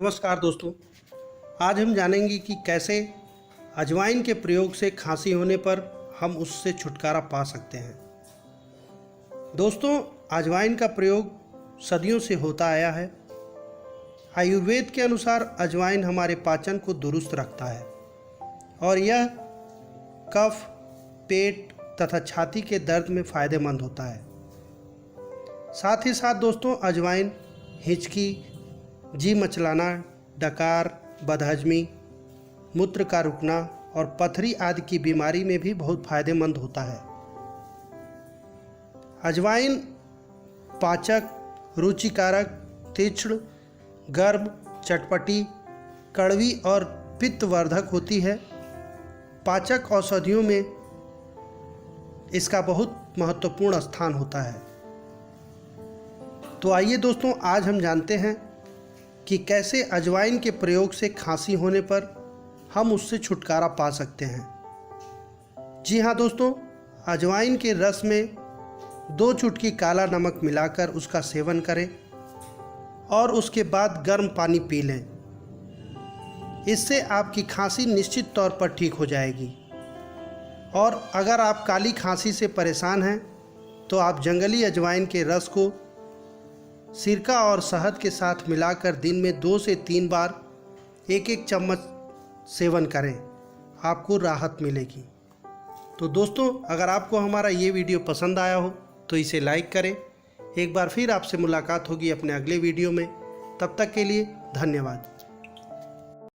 नमस्कार दोस्तों, आज हम जानेंगे कि कैसे अजवाइन के प्रयोग से खांसी होने पर हम उससे छुटकारा पा सकते हैं। दोस्तों, अजवाइन का प्रयोग सदियों से होता आया है। आयुर्वेद के अनुसार अजवाइन हमारे पाचन को दुरुस्त रखता है और यह कफ, पेट तथा छाती के दर्द में फ़ायदेमंद होता है। साथ ही साथ दोस्तों, अजवाइन हिचकी, जी मचलाना, डकार, बदहजमी, मूत्र का रुकना और पथरी आदि की बीमारी में भी बहुत फायदेमंद होता है। अजवाइन पाचक, रुचिकारक, तीक्ष्ण, गर्म, चटपटी, कड़वी और पित्तवर्धक होती है। पाचक औषधियों में इसका बहुत महत्वपूर्ण स्थान होता है। तो आइए दोस्तों, आज हम जानते हैं कि कैसे अजवाइन के प्रयोग से खांसी होने पर हम उससे छुटकारा पा सकते हैं। जी हाँ दोस्तों, अजवाइन के रस में 2 चुटकी काला नमक मिलाकर उसका सेवन करें और उसके बाद गर्म पानी पी लें। इससे आपकी खांसी निश्चित तौर पर ठीक हो जाएगी। और अगर आप काली खांसी से परेशान हैं तो आप जंगली अजवाइन के रस को सिरका और शहद के साथ मिलाकर दिन में 2 से 3 बार 1-1 चम्मच सेवन करें, आपको राहत मिलेगी। तो दोस्तों, अगर आपको हमारा ये वीडियो पसंद आया हो तो इसे लाइक करें। एक बार फिर आपसे मुलाकात होगी अपने अगले वीडियो में। तब तक के लिए धन्यवाद।